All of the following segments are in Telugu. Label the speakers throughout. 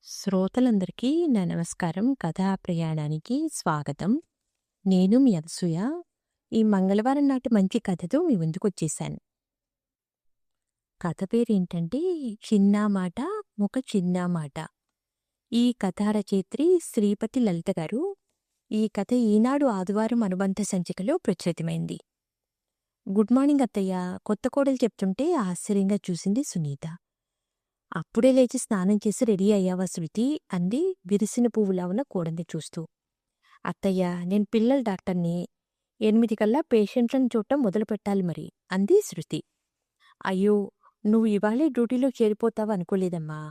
Speaker 1: శ్రోతలందరికీ నా నమస్కారం. కథా ప్రయాణానికి స్వాగతం. నేను మీ అనసూయ. ఈ మంగళవారం నాటి మంచి కథతో మీ ముందుకొచ్చేశాను. కథ పేరేంటంటే 'చిన్న మాట ఒక చిన్న మాట'. ఈ కథా రచయిత్రి శ్రీపతి లలిత గారు. ఈ కథ ఈనాడు ఆదివారం అనుబంధ సంచికలో ప్రచురితమైంది. గుడ్ మార్నింగ్ అత్తయ్య, కొత్త కోడలు చెప్తుంటే ఆశ్చర్యంగా చూసింది సునీత. అప్పుడే లేచి స్నానం చేసి రెడీ అయ్యావా శృతి? అంది విరిసిన పువ్వులా ఉన్న కోడల్ని చూస్తూ. అత్తయ్య, నేను పిల్లల డాక్టర్ని. 8 కల్లా పేషెంట్లను చూడటం మొదలు పెట్టాలి మరి, అంది శృతి. అయ్యో, నువ్వు ఇవాళే డ్యూటీలో చేరిపోతావా అనుకోలేదమ్మా.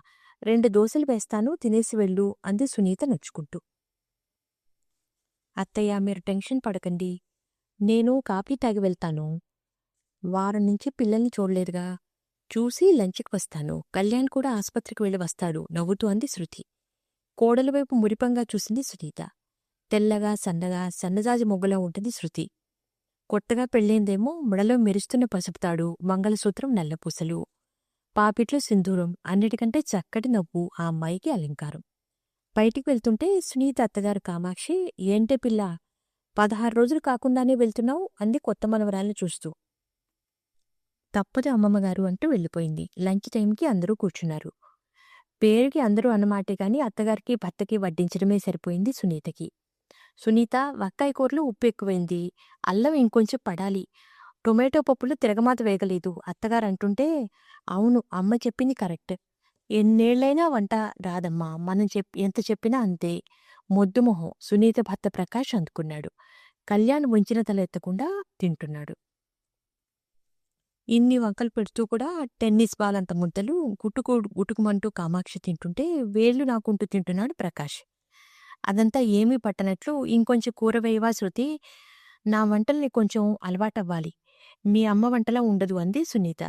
Speaker 1: 2 దోశలు వేస్తాను, తినేసి వెళ్ళు, అంది సునీత నొచ్చుకుంటూ. అత్తయ్య, మీరు టెన్షన్ పడకండి. నేను కాఫీ తాగి వెళ్తాను. వారం నుంచి పిల్లల్ని చూడలేదుగా. చూసి లంచ్కి వస్తాను. కళ్యాణ్ కూడా ఆస్పత్రికి వెళ్ళి వస్తాడు, నవ్వుతూ అంది శృతి. కోడల వైపు మురిపంగా చూసింది సునీత. తెల్లగా సన్నగా సన్నజాజి మొగ్గలా ఉంటుంది శృతి. కొత్తగా పెళ్ళైందేమో. మెడలో మెరుస్తున్న పసుపుతాడు, మంగళసూత్రం, నల్లపూసలు, పాపిట్లో సింధూరం, అన్నిటికంటే చక్కటి నవ్వు ఆ అమ్మాయికి అలంకారం. బయటికి వెళ్తుంటే సునీత అత్తగారు కామాక్షి, ఏంటే పిల్ల, 16 రోజులు కాకుండానే వెళ్తున్నావు, అంది కొత్త మనవరాల్ని చూస్తూ. తప్పదు అమ్మమ్మగారు అంటూ వెళ్ళిపోయింది. లంచ్ టైంకి అందరూ కూర్చున్నారు. పేరుకి అందరూ అన్నమాటే గాని అత్తగారికి భర్తకి వడ్డించడమే సరిపోయింది సునీతకి. సునీత, వక్కాయ కూరలో ఉప్పు ఎక్కువైంది, అల్లం ఇంకొంచెం పడాలి, టొమాటో పప్పులో తిరగమాత వేగలేదు, అత్తగారు అంటుంటే, అవును, అమ్మ చెప్పింది కరెక్ట్. ఎన్నేళ్లైనా వంట రాదమ్మా, మనం ఎంత చెప్పినా అంతే. మొద్దుమొహం సునీత భర్త ప్రకాష్ అందుకున్నాడు. కళ్యాణ్ వంచిన తల ఎత్తకుండా తింటున్నాడు. ఇన్ని వంకలు పెడుతూ కూడా టెన్నిస్ బాల్ అంత ముద్దలు గుటుకుమంటూ కామాక్షి తింటుంటే వేళ్లు నాకుంటూ తింటున్నాడు ప్రకాష్. అదంతా ఏమీ పట్టనట్లు, ఇంకొంచెం కూర వేయవా శృతి? నా వంటల్ని కొంచెం అలవాటవ్వాలి. మీ అమ్మ వంటలా ఉండదు, అంది సునీత.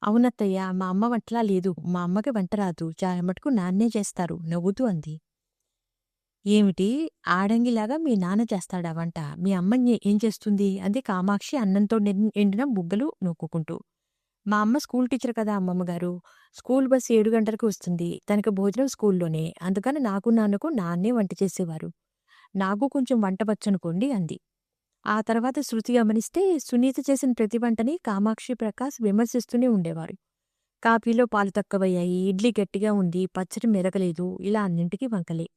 Speaker 1: అవునత్తయ్య, మా అమ్మ వంటలా లేదు. మా అమ్మకి వంట రాదు, చాలా మటుకు నాన్నే చేస్తారు, నవ్వుతూ అంది. ఏమిటి, ఆడంగిలాగా మీ నాన్న చేస్తాడా వంట? మీ అమ్మ ఏం చేస్తుంది? అంది కామాక్షి అన్నంతో ఎండిన బుగ్గలు నూక్కుంటూ. మా అమ్మ స్కూల్ టీచర్ కదా అమ్మమ్మగారు. స్కూల్ బస్ 7 గంటలకు వస్తుంది. తనకు భోజనం స్కూల్లోనే. అందుకని నాకు నాన్నకు నాన్నే వంట చేసేవారు. నాకు కొంచెం వంట వచ్చనుకోండి, అంది. ఆ తర్వాత శృతి గమనిస్తే సునీత చేసిన ప్రతి వంటని కామాక్షి, ప్రకాష్ విమర్శిస్తూనే ఉండేవారు. కాఫీలో పాలు తక్కువయ్యాయి, ఇడ్లీ గట్టిగా ఉంది, పచ్చడి మెరగలేదు, ఇలా అన్నింటికీ వంకలే.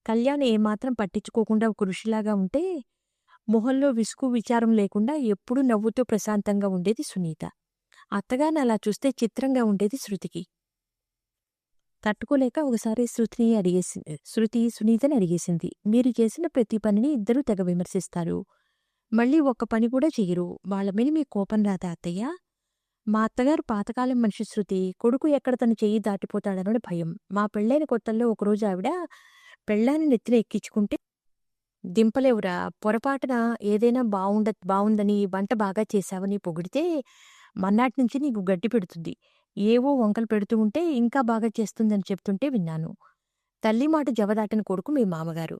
Speaker 1: కళ్యాణ్ ఏమాత్రం పట్టించుకోకుండా ఒక ఋషిలాగా ఉంటే, మొహంలో విసుగు విచారం లేకుండా ఎప్పుడూ నవ్వుతూ ప్రశాంతంగా ఉండేది సునీత. అత్తగారిని అలా చూస్తే చిత్రంగా ఉండేది శృతికి. తట్టుకోలేక ఒకసారి శృతి సునీతని అడిగేసింది. మీరు చేసిన ప్రతి పనిని ఇద్దరూ తెగ విమర్శిస్తారు, మళ్ళీ ఒక్క పని కూడా చెయ్యరు. వాళ్ళ మీద మీ కోపం రాదా అత్తయ్య? మా అత్తగారు పాతకాలం మనిషి శృతి. కొడుకు ఎక్కడ తన చెయ్యి దాటిపోతాడనని భయం. మా పెళ్ళైన కొత్తల్లో ఒకరోజు ఆవిడ పెళ్ళాన్ని నెత్తిన ఎక్కించుకుంటే, దింపలేవురా, పొరపాటున ఏదైనా బావుందని, వంట బాగా చేశావని పొగిడితే మర్నాటినుంచి నీకు గడ్డి పెడుతుంది. ఏవో వంకలు పెడుతూ ఉంటే ఇంకా బాగా చేస్తుందని చెప్తుంటే విన్నాను. తల్లి మాట జవదాటని కొడుకు మీ మామగారు.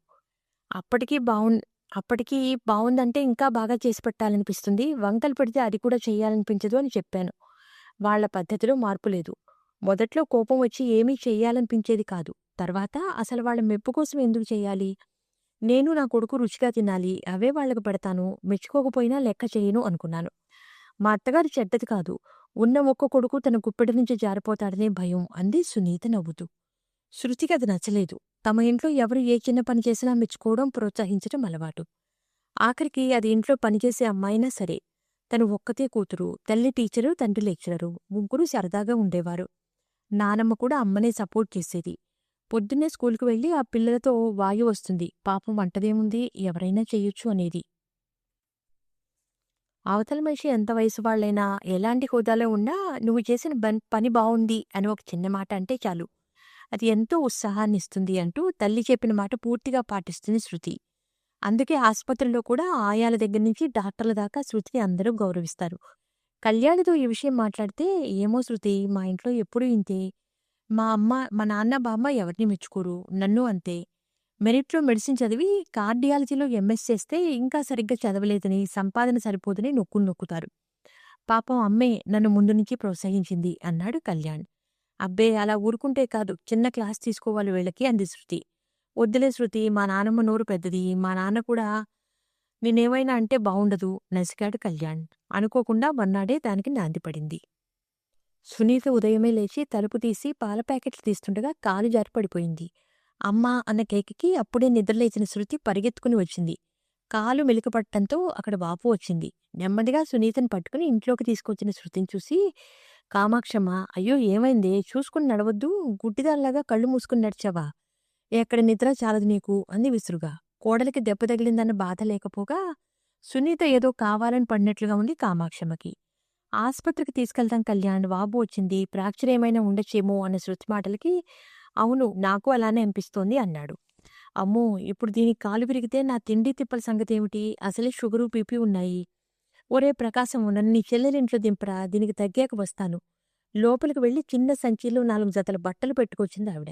Speaker 1: అప్పటికీ బావుందంటే ఇంకా బాగా చేసి పెట్టాలనిపిస్తుంది. వంకలు పెడితే అది కూడా చెయ్యాలనిపించదు అని చెప్పాను. వాళ్ళ పద్ధతిలో మార్పు లేదు. మొదట్లో కోపం వచ్చి ఏమీ చెయ్యాలనిపించేది కాదు. తర్వాత అసలు వాళ్ళ మెప్పు కోసం ఎందుకు చెయ్యాలి? నేను నా కొడుకు రుచిగా తినాలి, అవే వాళ్లకు పెడతాను, మెచ్చుకోకపోయినా లెక్క చేయను అనుకున్నాను. మా అత్తగారు చెడ్డది కాదు. ఉన్న ఒక్క కొడుకు తన గుప్పెడి నుంచి జారిపోతాడనే భయం, అంది సునీత నవ్వుతూ. శృతికి అది నచ్చలేదు. తమ ఇంట్లో ఎవరు ఏ చిన్న పని చేసినా మెచ్చుకోవడం, ప్రోత్సహించడం అలవాటు. ఆఖరికి అది ఇంట్లో పనిచేసే అమ్మాయినా సరే. తను ఒక్కతే కూతురు, తల్లి టీచరు, తండ్రి లెక్చరరు, ముగ్గురు సరదాగా ఉండేవారు. నానమ్మ కూడా అమ్మనే సపోర్ట్ చేసేది. పొద్దున్నే స్కూల్కి వెళ్ళి ఆ పిల్లలతో వాయు వస్తుంది, పాపం వంటదేముంది, ఎవరైనా చెయ్యొచ్చు అనేది. అవతల మనిషి ఎంత వయసు వాళ్ళైనా, ఎలాంటి హోదాలో ఉన్నా, నువ్వు చేసిన పని బావుంది అని ఒక చిన్న మాట అంటే చాలు, అది ఎంతో ఉత్సాహాన్నిస్తుంది అంటూ తల్లి చెప్పిన మాట పూర్తిగా పాటిస్తుంది శృతి. అందుకే ఆసుపత్రిలో కూడా ఆయాల దగ్గర నుంచి డాక్టర్ల దాకా శృతిని అందరూ గౌరవిస్తారు. కళ్యాణితో ఈ విషయం మాట్లాడితే, ఏమో శృతి, మా ఇంట్లో ఎప్పుడూ ఇంతే. మా నాన్న బామ్మ ఎవరిని మెచ్చుకోరు, నన్ను అంతే. మెరిట్లో మెడిసిన్ చదివి కార్డియాలజీలో ఎంఎస్ చేస్తే ఇంకా సరిగ్గా చదవలేదని, సంపాదన సరిపోదని నొక్కుతారు. పాపం అమ్మే నన్ను ముందు నుంచి ప్రోత్సహించింది, అన్నాడు కళ్యాణ్. అబ్బే అలా ఊరుకుంటే కాదు, చిన్న క్లాస్ తీసుకోవాలి వీళ్ళకి అంది శృతి. వద్దులే శృతి, మా నానమ్మ నోరు పెద్దది, మా నాన్న కూడా నేనేమైనా అంటే బావుండదు నసిగాడు కళ్యాణ్. అనుకోకుండా మర్నాడే దానికి నాంది పడింది. సునీత ఉదయమే లేచి తలుపు తీసి పాల ప్యాకెట్లు తీస్తుండగా కాలు జారి పడిపోయింది. అమ్మా అన్న కేకకి అప్పుడే నిద్రలేచిన శృతి పరిగెత్తుకుని వచ్చింది. కాలు మెలికపట్టంతో అక్కడ వాపు వచ్చింది. నెమ్మదిగా సునీతని పట్టుకుని ఇంట్లోకి తీసుకొచ్చిన శృతిని చూసి, కామాక్షమ్మ, అయ్యో ఏమైందే, చూసుకుని నడవద్దు, గుడ్డిదాల్లాగా కళ్ళు మూసుకుని నడిచావా? ఎక్కడ నిద్ర చాలదు నీకు అంది విసురుగా. కోడలికి దెబ్బ తగిలిందన్న బాధ లేకపోగా సునీత ఏదో కావాలని పడినట్లుగా ఉంది కామాక్షమ్మకి. ఆస్పత్రికి తీసుకెళ్తాం కళ్యాణ్, వాపు వచ్చింది, ఫ్రాక్చర్ ఏమైనా ఉండొచ్చేమో అన్న శృతి మాటలకి అవును నాకు అలానే అనిపిస్తోంది అన్నాడు. అమ్మో, ఇప్పుడు దీనికి కాలు విరిగితే నా తిండి తిప్పల సంగతేమిటి? అసలే షుగరు, బీపీ ఉన్నాయి. ఒరే ప్రకాశం, నన్ను నీ చెల్లెలింట్లో దింపరా, దీనికి తగ్గాక వస్తాను. లోపలికి వెళ్లి చిన్న సంచిలో 4 జతల బట్టలు పెట్టుకొచ్చింది ఆవిడ.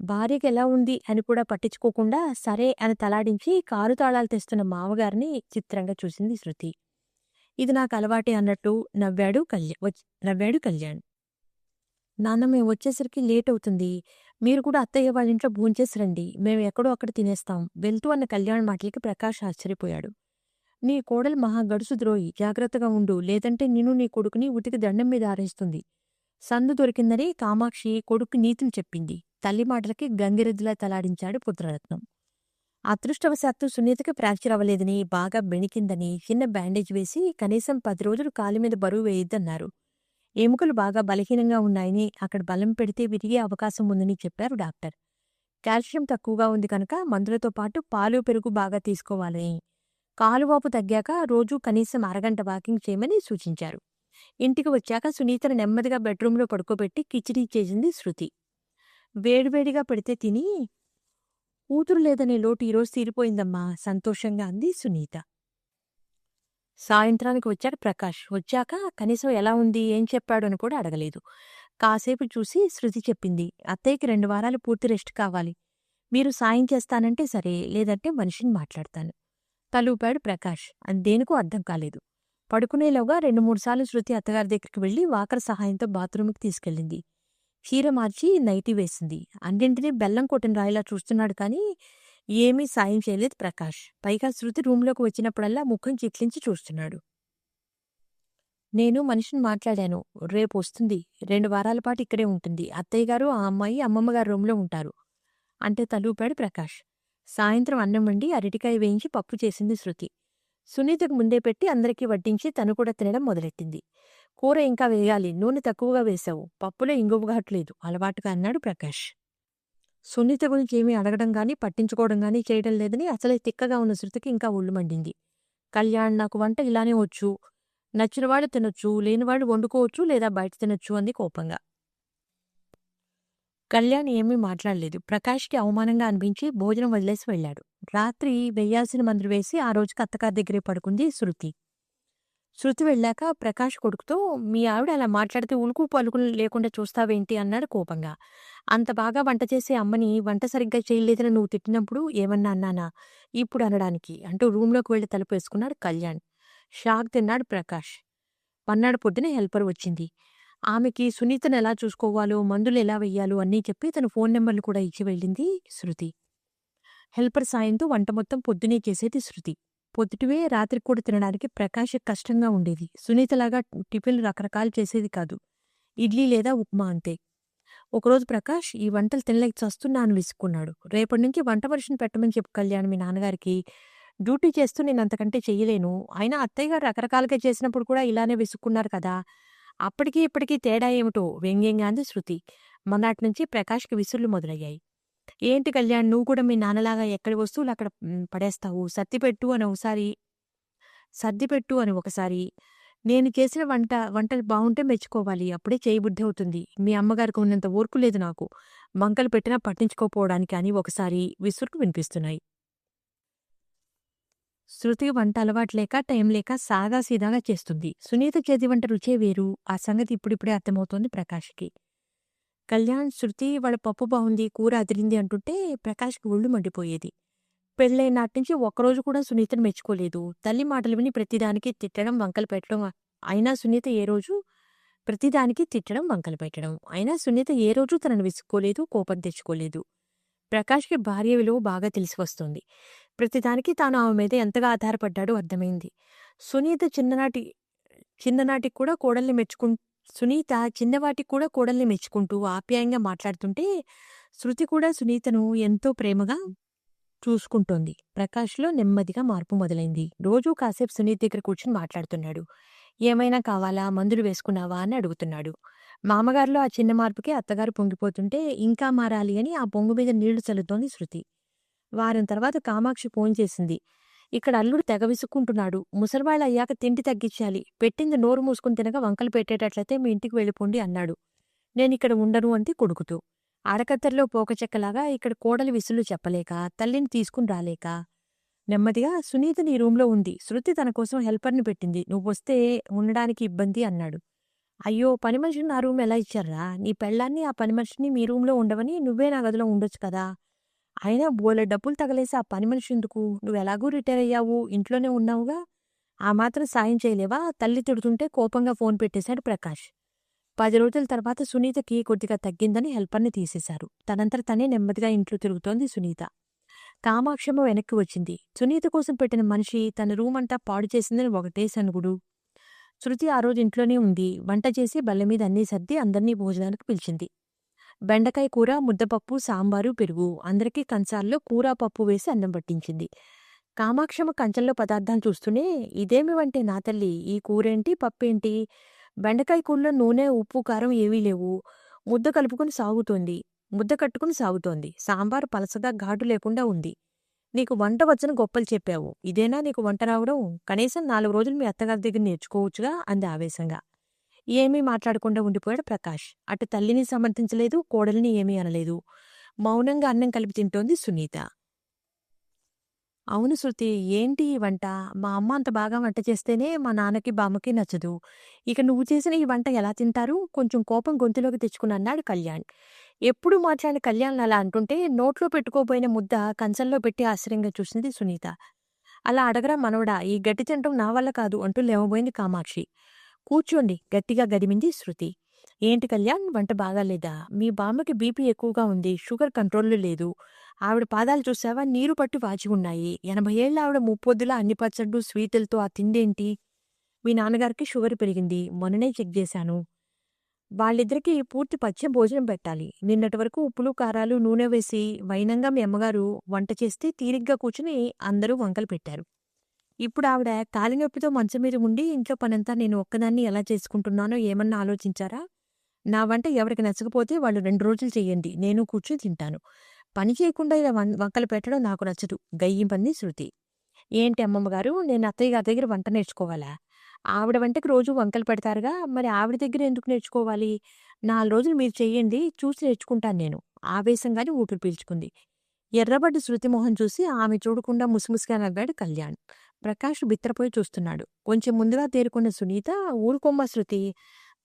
Speaker 1: భార్యకి ఎలా ఉంది అని కూడా పట్టించుకోకుండా సరే అని తలాడించి కారు తాళాలు తెస్తున్న మామగారిని చిత్రంగా చూసింది శృతి. ఇది నాకు అలవాటే అన్నట్టు నవ్వాడు కళ్యాణ్. నాన్న, మేము వచ్చేసరికి లేట్ అవుతుంది. మీరు కూడా అత్తయ్య వాళ్ళ ఇంట్లో భోంచేసి రండి. మేము ఎక్కడో అక్కడ తినేస్తాం. వెళ్తూ అన్న కళ్యాణ్ మాటలకి ప్రకాష్ ఆశ్చర్యపోయాడు. నీ కోడలు మహా గడుసు ద్రోహి, జాగ్రత్తగా ఉండు, లేదంటే నిన్ను నీ కొడుకుని ఉతికి దండం మీద ఆరేస్తుంది. సందు దొరికిందని కామాక్షి కొడుకు నీతిని చెప్పింది. తల్లి మాటలకి గంగిరెద్దులా తలాడించాడు పుత్రరత్నం. అదృష్టవశాత్తు సునీతకి ఫ్రాక్చర్ అవ్వలేదని, బాగా బెణికిందని చిన్న బ్యాండేజ్ వేసి కనీసం 10 రోజులు కాలిమీద బరువు వేయొద్దన్నారు. ఎముకలు బాగా బలహీనంగా ఉన్నాయని, అక్కడ బలం పెడితే విరిగే అవకాశం ఉందని చెప్పారు డాక్టర్. కాల్షియం తక్కువగా ఉంది కనుక మందులతో పాటు పాలు, పెరుగు బాగా తీసుకోవాలని, కాలువాపు తగ్గాక రోజూ కనీసం అరగంట వాకింగ్ చేయమని సూచించారు. ఇంటికి వచ్చాక సునీతను నెమ్మదిగా బెడ్రూంలో పడుకోబెట్టి కిచిడీ చేసింది శృతి. వేడివేడిగా పెడితే తిని, కూతురు లేదనే లోటు ఈరోజు తీరిపోయిందమ్మా సంతోషంగా అంది సునీత. సాయంత్రానికి వచ్చాడు ప్రకాష్. వచ్చాక కనీసం ఎలా ఉంది, ఏం చెప్పాడు అని కూడా అడగలేదు. కాసేపు చూసి శృతి చెప్పింది, అత్తయ్యకి 2 వారాలు పూర్తి రెస్ట్ కావాలి. మీరు సాయం చేస్తానంటే సరే, లేదంటే మనిషిని మాట్లాడతాను. తలూపాడు ప్రకాష్. అది దేనికో అర్థం కాలేదు. పడుకునేలోగా 2-3 సార్లు శృతి అత్తగారి దగ్గరికి వెళ్లి వాకర్ సహాయంతో బాత్రూంకి తీసుకెళ్ళింది. చీర మార్చి నైటీ వేసింది. అన్నింటినీ బెల్లం కొట్టిన రాయిలా చూస్తున్నాడు కానీ ఏమీ సాయం చేయలేదు ప్రకాష్. పైగా శృతి రూంలోకి వచ్చినప్పుడల్లా ముఖం చిట్లించి చూస్తున్నాడు. నేను మనిషిని మాట్లాడాను. రేపు వస్తుంది. 2 వారాల పాటు ఇక్కడే ఉంటుంది. అత్తయ్యగారు, ఆ అమ్మాయి అమ్మమ్మగారి రూంలో ఉంటారు అంటే తలూపాడు ప్రకాష్. సాయంత్రం అన్నం వండి అరటికాయ వేయించి పప్పు చేసింది శృతి. సునీతకు ముందే పెట్టి అందరికీ వడ్డించి తను కూడా తినడం మొదలెట్టింది. కూర ఇంకా వేయాలి, నూనె తక్కువగా వేశావు, పప్పులో ఇంగువ ఘాట్లేదు అలవాటుగా అన్నాడు ప్రకాష్. సునీత గురించి ఏమీ అడగడం గానీ పట్టించుకోవడం గానీ చేయడం లేదని అసలే తిక్కగా ఉన్న శృతికి ఇంకా ఒళ్ళు మండింది. కళ్యాణ్, నాకు వంట ఇలానే వచ్చు. నచ్చినవాడు తినొచ్చు, లేనివాడు వండుకోవచ్చు లేదా బయట తినొచ్చు అంది కోపంగా. కళ్యాణ్ ఏమీ మాట్లాడలేదు. ప్రకాష్కి అవమానంగా అనిపించి భోజనం వదిలేసి వెళ్ళాడు. రాత్రి వెయ్యాల్సిన మందులు వేసి ఆ రోజుకి అత్తగారి దగ్గరే పడుకుంది శృతి. శృతి వెళ్ళాక ప్రకాష్ కొడుకుతో, మీ ఆవిడ అలా మాట్లాడితే ఉలుకు పలుకులు లేకుండా చూస్తావేంటి అన్నాడు కోపంగా. అంత బాగా వంట చేసే అమ్మని వంట సరిగ్గా చేయలేదని నువ్వు తిట్టినప్పుడు ఏమన్నా అన్నానా ఇప్పుడు అనడానికి అంటూ రూంలోకి వెళ్లి తలుపేసుకున్నాడు కళ్యాణ్. షాక్ తిన్నాడు ప్రకాష్. పన్నాడు పొద్దునే హెల్పర్ వచ్చింది. ఆమెకి సునీతను ఎలా చూసుకోవాలో, మందులు ఎలా వెయ్యాలో అన్నీ చెప్పి తన ఫోన్ నెంబర్లు కూడా ఇచ్చి వెళ్ళింది శృతి. హెల్పర్ సాయంతో వంట మొత్తం పొద్దునే చేసేది శృతి. పొద్దుటివే రాత్రికి కూడా తినడానికి ప్రకాష్ కష్టంగా ఉండేది. సునీతలాగా టిఫిన్లు రకరకాలు చేసేది కాదు. ఇడ్లీ లేదా ఉప్మా అంతే. ఒకరోజు ప్రకాష్, ఈ వంటలు తినలేక చస్తున్నా అని విసుక్కున్నాడు. రేపటి నుంచి వంట మనిషిని పెట్టమని చెప్పు కళ్యాణ్ మీ నాన్నగారికి. డ్యూటీ చేస్తూ నేను అంతకంటే చెయ్యలేను. అయినా అత్తయ్యగారు రకరకాలుగా చేసినప్పుడు కూడా ఇలానే విసుక్కున్నారు కదా. అప్పటికీ ఇప్పటికీ తేడా ఏమిటో వ్యంగ్యంగా అంది శృతి. మొన్నటి నుంచి ప్రకాష్కి విసుర్లు మొదలయ్యాయి. ఏంటి కళ్యాణ్, నువ్వు కూడా మీ నాన్నలాగా ఎక్కడి వస్తువులు అక్కడ పడేస్తావు. సర్దిపెట్టు అని ఒకసారి. నేను చేసిన వంటలు బావుంటే మెచ్చుకోవాలి. అప్పుడే చేయబుద్ధి అవుతుంది. మీ అమ్మగారికి ఉన్నంత ఓర్పు లేదు నాకు. వంకలు పెట్టినా పట్టించుకోపోవడానికి అని ఒకసారి విసురుకు వినిపిస్తున్నాయి. శృతికి వంట అలవాటు లేక, టైం లేక సాదాసీదాగా చేస్తుంది. సునీత చేతి వంట రుచే వేరు. ఆ సంగతి ఇప్పుడిప్పుడే అర్థమవుతోంది ప్రకాష్కి. కళ్యాణ్, శృతి వాళ్ళ పప్పు బావుంది, కూర అదిరింది అంటుంటే ప్రకాష్కి ఒళ్ళు మండిపోయేది. పెళ్ళైనాటినుంచి ఒక్కరోజు కూడా సునీతను మెచ్చుకోలేదు. తల్లి మాటలు విని ప్రతిదానికి తిట్టడం, వంకలు పెట్టడం. అయినా సునీత ఏ రోజు ప్రతిదానికి తిట్టడం, వంకలు పెట్టడం. అయినా సునీత ఏ రోజూ తనను విసుక్కోలేదు, కోపం తెచ్చుకోలేదు. ప్రకాష్‌కి భార్య విలువ బాగా తెలిసి వస్తోంది. ప్రతిదానికి తాను ఆమె మీద ఎంతగా ఆధారపడ్డాడో అర్థమైంది. సునీత చిన్ననాటి చిన్ననాటికి కూడా కోడల్ని మెచ్చుకుం సునీత చిన్నవాటికి కూడా కోడల్ని మెచ్చుకుంటూ ఆప్యాయంగా మాట్లాడుతుంటే, శృతి కూడా సునీతను ఎంతో ప్రేమగా చూసుకుంటోంది. ప్రకాష్‌లో నెమ్మదిగా మార్పు మొదలైంది. రోజూ కాసేపు సునీత దగ్గర కూర్చుని మాట్లాడుతున్నాడు. ఏమైనా కావాలా? మందులు వేసుకున్నావా? అని అడుగుతున్నాడు. మామగారిలో ఆ చిన్న మార్పుకే అత్తగారు పొంగిపోతుంటే, ఇంకా మారాలి అని ఆ పొంగు మీద నీళ్లు చల్లుతోంది శృతి. వారం తర్వాత కామాక్షి ఫోన్ చేసింది. ఇక్కడ అల్లుడు తెగ విసుక్కుంటున్నాడు. ముసలివాళ్ళయ్యాక తిండి తగ్గించాలి. పెట్టింది నోరు మూసుకుని తినక వంకలు పెట్టేటట్లయితే మీ ఇంటికి వెళ్ళిపోండి అన్నాడు. నేనిక్కడ ఉండను అంది కొడుకుతో. అరకత్తెరలో పోకచెక్కలాగా ఇక్కడ కోడలి విసులు చెప్పలేక, తల్లిని తీసుకుని రాలేక. నెమ్మదిగా సునీత నీ రూంలో ఉంది. శృతి తన కోసం హెల్పర్‌ని పెట్టింది. నువ్వొస్తే ఉండడానికి ఇబ్బంది అన్నాడు. అయ్యో! పని మనిషిని నా రూమ్ ఎలా ఇచ్చార్రా? నీ పెళ్ళాన్ని, ఆ పని మనిషిని మీ రూమ్‌లో ఉండవని నువ్వే నా గదిలో ఉండొచ్చు కదా! అయినా బోలెడు డబ్బులు తగలేసి ఆ పని మనిషి ఎందుకు? నువ్వెలాగూ రిటైర్ అయ్యావు. ఇంట్లోనే ఉన్నావుగా. ఆ మాత్రం సాయం చేయలేవా? తల్లి తిడుతుంటే కోపంగా ఫోన్ పెట్టేశాడు ప్రకాష్. 10 రోజుల తర్వాత సునీతకి కొద్దిగా తగ్గిందని హెల్పర్‌ని తీసేశారు. తనంతట తనే నెమ్మదిగా ఇంట్లో తిరుగుతోంది సునీత. కామాక్షమ్మ వెనక్కి వచ్చింది. సునీత కోసం పెట్టిన మనిషి తన రూమంతా పాడు చేసిందని ఒకటే సణుగుడు. శృతి ఆ రోజు ఇంట్లోనే ఉంది. వంట చేసి బల్ల మీద అన్నీ సర్ది అందర్నీ భోజనానికి పిలిచింది. బెండకాయ కూర, ముద్దపప్పు, సాంబారు, పెరుగు. అందరికీ కంచాల్లో కూర, పప్పు వేసి అన్నం పట్టించింది. కామాక్షమ్మ కంచంలో పదార్థాలు చూస్తూనే, ఇదేమి వంటే నా తల్లి, ఈ కూరేంటి, పప్పేంటి? బెండకాయ కూరలో నూనె, ఉప్పు, కారం ఏవీ లేవు. ముద్ద కలుపుకుని సాగుతోంది. ముద్ద కట్టుకుని సాగుతోంది. సాంబారు పలసగా ఘాటు లేకుండా ఉంది. నీకు వంట వచ్చని గొప్పలు చెప్పావు. ఇదేనా నీకు వంట రావడం? కనీసం 4 రోజులు మీ అత్తగారి దగ్గర నేర్చుకోవచ్చుగా అంది ఆవేశంగా. ఏమీ మాట్లాడకుండా ఉండిపోయాడు ప్రకాష్. అటు తల్లిని సమర్థించలేదు, కోడలిని ఏమీ అనలేదు. మౌనంగా అన్నం కలిపి తింటోంది సునీత. అవును శృతి, ఏంటి ఈ వంట? మా అమ్మ అంత బాగా వంట చేస్తేనే మా నాన్నకి, బామ్మకి నచ్చదు. ఇక నువ్వు చేసిన ఈ వంట ఎలా తింటారు? కొంచెం కోపం గొంతులోకి తెచ్చుకుని అన్నాడు కళ్యాణ్. ఎప్పుడూ మాట్లాడిన కళ్యాణ్ అలా అంటుంటే నోట్లో పెట్టుకోబోయిన ముద్ద కంచంలో పెట్టి ఆశ్చర్యంగా చూసింది సునీత. అలా అడగరా మనవడా, ఈ గడ్డి తినటం నా వల్ల కాదు అంటూ లేవబోయింది కామాక్షి. కూర్చోండి గట్టిగా గదిమింది శృతి. ఏంటి కళ్యాణ్, వంట బాగాలేదా? మీ బామ్మకి బీపీ ఎక్కువగా ఉంది. షుగర్ కంట్రోల్లో లేదు. ఆవిడ పాదాలు చూసావా, నీరు పట్టి వాచి ఉన్నాయి. 80 ఏళ్ల ఆవిడ ముప్పొద్దులా అన్ని పచ్చళ్ళు, స్వీటులతో ఆ తిండేంటి? మీ నాన్నగారికి షుగర్ పెరిగింది. మొన్ననే చెక్ చేశాను. వాళ్ళిద్దరికీ పూర్తి పచ్చె భోజనం పెట్టాలి. నిన్నటి వరకు ఉప్పులు, కారాలు, నూనె వేసి వైనంగా మీ అమ్మగారు వంట చేస్తే తీరిగ్గా కూర్చుని అందరూ వంకలు పెట్టారు. ఇప్పుడు ఆవిడ కాలినొప్పితో మంచం మీద ఉండి ఇంట్లో పనంతా నేను ఒక్కదాన్ని ఎలా చేసుకుంటున్నానో ఏమన్నా ఆలోచించారా? నా వంట ఎవరికి నచ్చకపోతే వాళ్ళు 2 రోజులు చెయ్యండి. నేను కూర్చుని తింటాను. పని చేయకుండా ఇలా వంకలు పెట్టడం నాకు నచ్చదు. గయ్యిమంది శృతి. ఏంటి అమ్మమ్మగారు, నేను అత్తయ్య గారి దగ్గర వంట నేర్చుకోవాలా? ఆవిడ వంటకి రోజూ వంకలు పెడతారుగా, మరి ఆవిడ దగ్గర ఎందుకు నేర్చుకోవాలి? 4 రోజులు మీరు చెయ్యండి, చూసి నేర్చుకుంటాను నేను. ఆవేశంగానే ఊపిరి పీల్చుకుంది. ఎర్రబడ్డ శృతి మొహం చూసి ఆమె చూడకుండా ముసిముసిగా నవ్వాడు కళ్యాణ్. ప్రకాష్ బిత్తరపోయి చూస్తున్నాడు. కొంచెం ముందుగా తేరుకున్న సునీత, ఊరుకోమ్మ శృతి.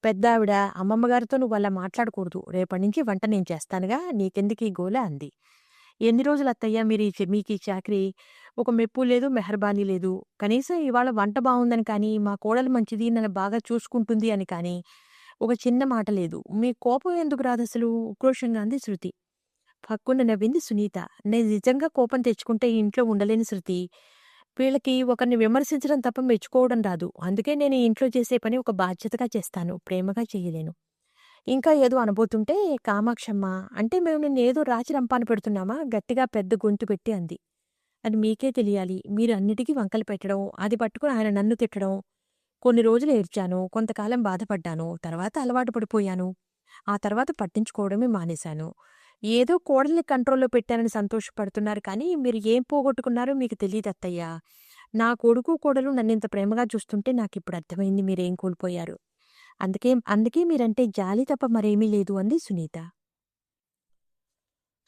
Speaker 1: పెద్దావిడ, అమ్మమ్మగారితో నువ్వు అలా మాట్లాడకూడదు. రేపటినుంచి వంట నేను చేస్తానుగా, నీకెందుకీ గోల అంది. ఎన్ని రోజులు అత్తయ్య మీకీ చాకరీ? ఒక మెప్పు లేదు, మెహర్బానీ లేదు. కనీసం ఇవాళ వంట బావుందని కానీ, మా కోడలు మంచిది, నన్ను బాగా చూసుకుంటుంది అని కానీ ఒక చిన్న మాట లేదు. మీ కోపం ఎందుకు రాదసలు? ఉక్రోషంగా అంది శృతి. ఫక్కున నవ్వింది సునీత. నేను నిజంగా కోపం తెచ్చుకుంటే ఈ ఇంట్లో ఉండలేను శృతి. వీళ్ళకి ఒకరిని విమర్శించడం తప్ప మెచ్చుకోవడం రాదు. అందుకే నేను ఈ ఇంట్లో చేసే పని ఒక బాధ్యతగా చేస్తాను. ప్రేమగా చెయ్యలేను. ఇంకా ఏదో అనబోతుంటే కామాక్షమ్మ, అంటే మేము నిన్నేదో రాచి రంపాన పెడుతున్నామా? గట్టిగా పెద్ద గొంతు పెట్టి అంది. అది మీకే తెలియాలి. మీరు అన్నిటికీ వంకలు పెట్టడం, అది పట్టుకుని ఆయన నన్ను తిట్టడం. కొన్ని రోజులు ఏడ్చాను. కొంతకాలం బాధపడ్డాను. తర్వాత అలవాటు పడిపోయాను. ఆ తర్వాత పట్టించుకోవడమే మానేశాను. ఏదో కోడల్ని కంట్రోల్‌లో పెట్టానని సంతోషపడుతున్నారు కానీ, మీరు ఏం పోగొట్టుకున్నారో మీకు తెలీదత్తయ్యా. నా కొడుకు, కోడలు నన్నింత ప్రేమగా చూస్తుంటే నాకిప్పుడు అర్థమైంది మీరేం కోల్పోయారు. అందుకే మీరంటే జాలి తప్ప మరేమీ లేదు అంది సునీత.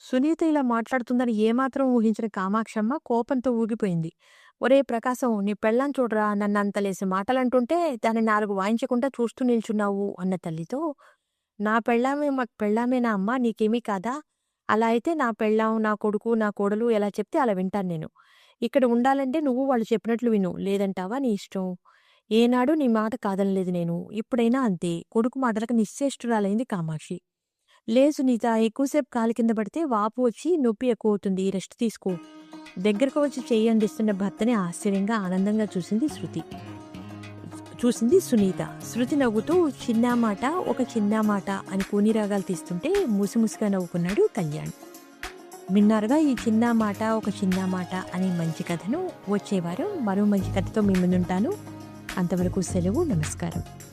Speaker 1: సునీత ఇలా మాట్లాడుతుందని ఏమాత్రం ఊహించని కామాక్షమ్మ కోపంతో ఊగిపోయింది. ఒరేయ్ ప్రకాశం, నీ పెళ్ళాన్ని చూడరా, నన్నంతలేసి మాటలంటుంటే దాన్ని 4 వాయించకుండా చూస్తూ నిల్చున్నావు అన్న తల్లితో, నా పెళ్ళామేనా అమ్మా, నీకేమీ కాదా? అలా అయితే నా పెళ్ళాం, నా కొడుకు, నా కోడలు ఎలా చెప్తే అలా వింటాను నేను. ఇక్కడ ఉండాలంటే నువ్వు వాళ్ళు చెప్పినట్లు విను. లేదంటావా నీ ఇష్టం. ఏనాడు నీ మాట కాదనలేదు నేను. ఇప్పుడైనా అంతే. కొడుకు మాటలకు నిశ్చేష్టురాలైంది కామాక్షి. లే సునీత, ఎక్కువసేపు కాలు కింద పడితే వాపు వచ్చి నొప్పి ఎక్కువవుతుంది. రెస్ట్ తీసుకో. దగ్గరకు వచ్చి చెయ్యి అందిస్తున్న భర్తని ఆశ్చర్యంగా, ఆనందంగా చూసింది సునీత. శృతి నవ్వుతూ చిన్న మాట, ఒక చిన్న మాట అని కూని రాగాలు తీస్తుంటే ముసిముసిగా నవ్వుకున్నాడు కళ్యాణ్. విన్నారుగా ఈ చిన్న మాట, ఒక చిన్న మాట అనే మంచి కథను. వచ్చేవారం మరో మంచి కథతో మీ ముందుంటాను. అంతవరకు సెలవు. నమస్కారం.